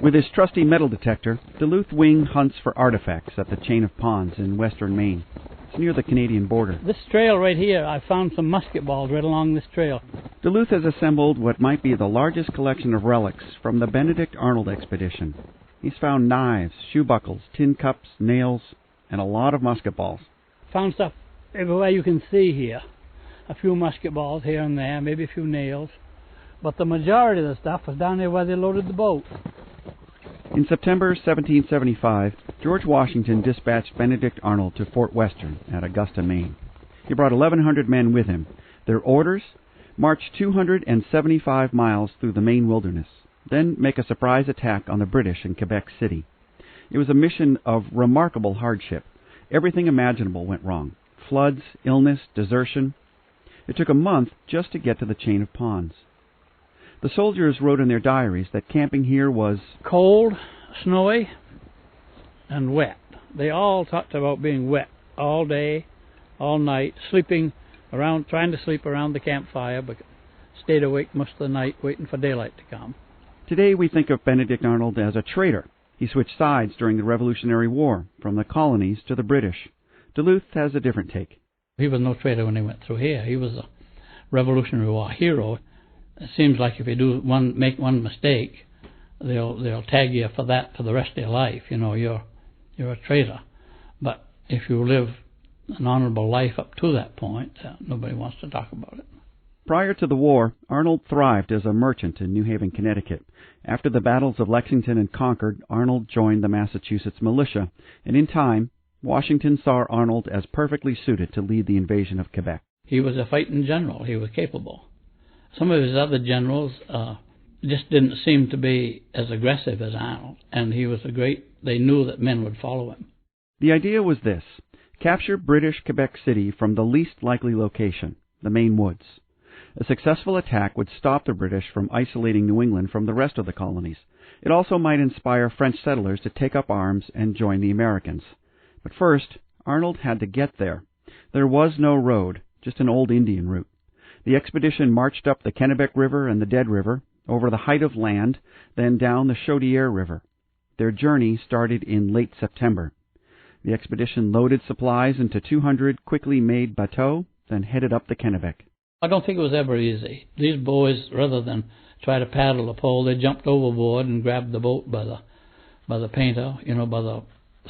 With his trusty metal detector, Duluth Wing hunts for artifacts at the chain of ponds in western Maine. It's near the Canadian border. This trail right here, I found some musket balls right along this trail. Duluth has assembled what might be the largest collection of relics from the Benedict Arnold expedition. He's found knives, shoe buckles, tin cups, nails, and a lot of musket balls. Found stuff everywhere you can see here. A few musket balls here and there, maybe a few nails. But the majority of the stuff was down there where they loaded the boat. In September 1775, George Washington dispatched Benedict Arnold to Fort Western at Augusta, Maine. He brought 1,100 men with him. Their orders? March 275 miles through the Maine wilderness, then make a surprise attack on the British in Quebec City. It was a mission of remarkable hardship. Everything imaginable went wrong. Floods, illness, desertion. It took a month just to get to the chain of ponds. The soldiers wrote in their diaries that camping here was cold, snowy, and wet. They all talked about being wet all day, all night, sleeping around, trying to sleep around the campfire, but stayed awake most of the night waiting for daylight to come. Today we think of Benedict Arnold as a traitor. He switched sides during the Revolutionary War, from the colonies to the British. Duluth has a different take. He was no traitor when he went through here. He was a Revolutionary War hero. It seems like if you make one mistake, they'll tag you for that for the rest of your life. You know, you're a traitor. But if you live an honorable life up to that point, nobody wants to talk about it. Prior to the war, Arnold thrived as a merchant in New Haven, Connecticut. After the battles of Lexington and Concord, Arnold joined the Massachusetts militia, and in time, Washington saw Arnold as perfectly suited to lead the invasion of Quebec. He was a fighting general. He was capable. Some of his other generals just didn't seem to be as aggressive as Arnold, and he was they knew that men would follow him. The idea was this: capture British Quebec City from the least likely location, the Maine woods. A successful attack would stop the British from isolating New England from the rest of the colonies. It also might inspire French settlers to take up arms and join the Americans. But first, Arnold had to get there. There was no road, just an old Indian route. The expedition marched up the Kennebec River and the Dead River, over the height of land, then down the Chaudière River. Their journey started in late September. The expedition loaded supplies into 200 quickly made bateaux, then headed up the Kennebec. I don't think it was ever easy. These boys, rather than try to paddle the pole, they jumped overboard and grabbed the boat by the painter, by the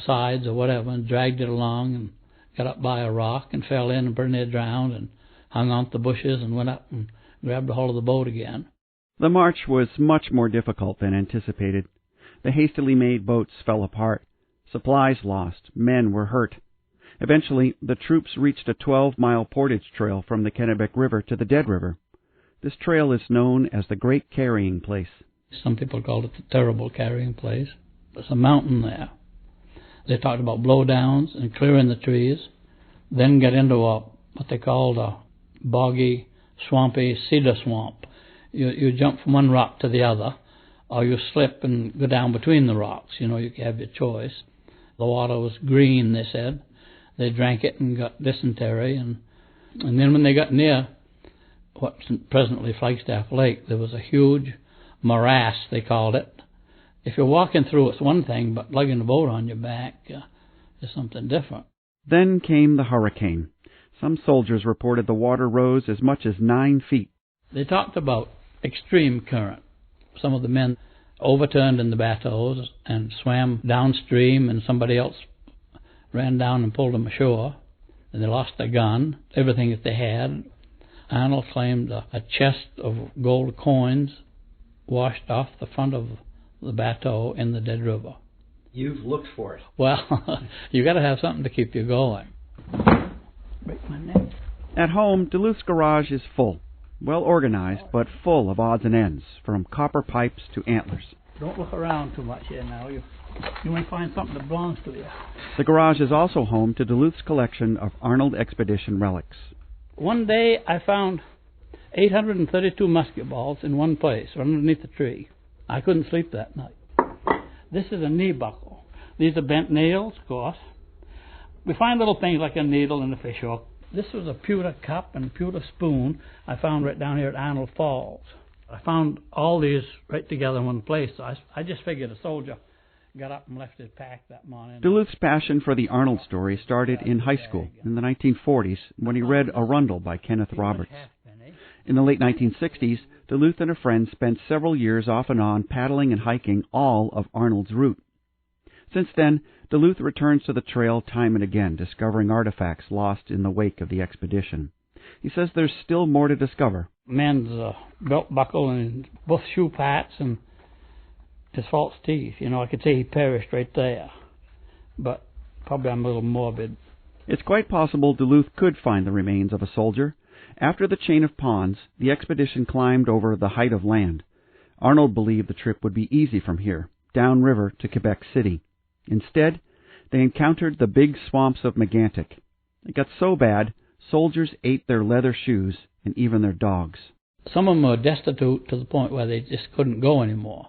sides or whatever, and dragged it along and got up by a rock and fell in and pretty near drowned and hung on to the bushes and went up and grabbed a hold of the boat again. The march was much more difficult than anticipated. The hastily made boats fell apart. Supplies lost. Men were hurt. Eventually, the troops reached a 12-mile portage trail from the Kennebec River to the Dead River. This trail is known as the Great Carrying Place. Some people called it the Terrible Carrying Place. There's a mountain there. They talked about blowdowns and clearing the trees, then get into what they called a boggy, swampy cedar swamp. You jump from one rock to the other, or you slip and go down between the rocks. You have your choice. The water was green, they said. They drank it and got dysentery, and then when they got near what's presently Flagstaff Lake, there was a huge morass, they called it. If you're walking through, it's one thing, but lugging a boat on your back is something different. Then came the hurricane. Some soldiers reported the water rose as much as 9 feet. They talked about extreme current. Some of the men overturned in the bateaux and swam downstream, and somebody else ran down and pulled them ashore. And they lost their gun, everything that they had. Arnold claimed a chest of gold coins washed off the front of the bateau in the Dead River. You've looked for it. Well, you got to have something to keep you going. Break my neck. At home, Duluth's garage is full. Well organized, but full of odds and ends, from copper pipes to antlers. Don't look around too much here now. You may find something that belongs to you. The garage is also home to Duluth's collection of Arnold expedition relics. One day I found 832 musket balls in one place, underneath a tree. I couldn't sleep that night. This is a knee buckle. These are bent nails, of course. We find little things like a needle and a fish hook. This was a pewter cup and pewter spoon I found right down here at Arnold Falls. I found all these right together in one place, so I just figured a soldier got up and left his pack that morning. Duluth's passion for the Arnold story started in high school in the 1940s when he read Arundel by Kenneth Roberts. In the late 1960s, Duluth and a friend spent several years off and on paddling and hiking all of Arnold's route. Since then, Duluth returns to the trail time and again, discovering artifacts lost in the wake of the expedition. He says there's still more to discover. Man's belt buckle and both shoe pads and his false teeth. I could say he perished right there. But probably I'm a little morbid. It's quite possible Duluth could find the remains of a soldier. After the chain of ponds, the expedition climbed over the height of land. Arnold believed the trip would be easy from here, downriver to Quebec City. Instead, they encountered the big swamps of Megantic. It got so bad, soldiers ate their leather shoes and even their dogs. Some of them were destitute to the point where they just couldn't go anymore.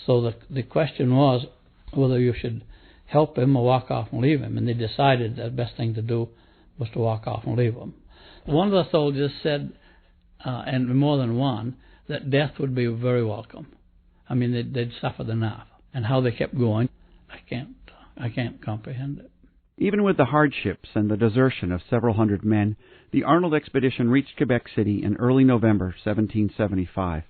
So the question was whether you should help him or walk off and leave him. And they decided that the best thing to do was to walk off and leave him. One of the soldiers said, and more than one, that death would be very welcome. I mean, they'd suffered enough. And how they kept going, I can't comprehend it. Even with the hardships and the desertion of several hundred men, the Arnold expedition reached Quebec City in early November 1775.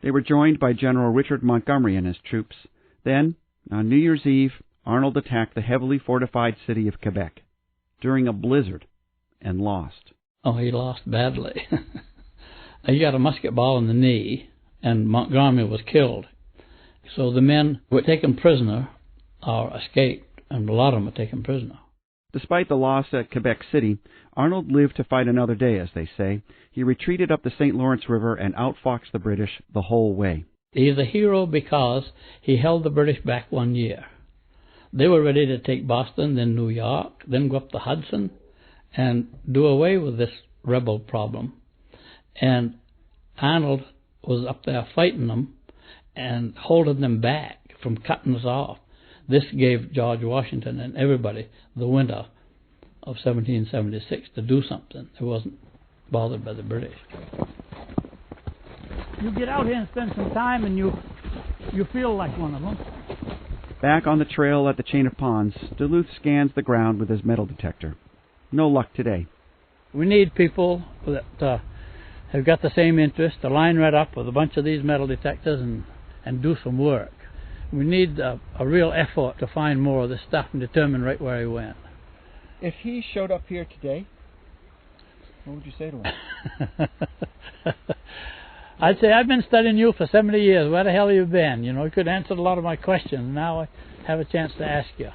They were joined by General Richard Montgomery and his troops. Then, on New Year's Eve, Arnold attacked the heavily fortified city of Quebec during a blizzard and lost. Oh, he lost badly. He got a musket ball in the knee, and Montgomery was killed. So the men were taken prisoner or escaped, and a lot of them were taken prisoner. Despite the loss at Quebec City, Arnold lived to fight another day, as they say. He retreated up the St. Lawrence River and outfoxed the British the whole way. He's a hero because he held the British back 1 year. They were ready to take Boston, then New York, then go up the Hudson and do away with this rebel problem. And Arnold was up there fighting them and holding them back from cutting us off. This gave George Washington and everybody the winter of 1776 to do something. It wasn't bothered by the British. You get out here and spend some time and you feel like one of them. Back on the trail at the chain of ponds, Duluth scans the ground with his metal detector. No luck today. We need people that have got the same interest to line right up with a bunch of these metal detectors and do some work. We need a real effort to find more of this stuff and determine right where he went. If he showed up here today, what would you say to him? I'd say, I've been studying you for 70 years. Where the hell have you been? You could answer a lot of my questions. Now I have a chance to ask you.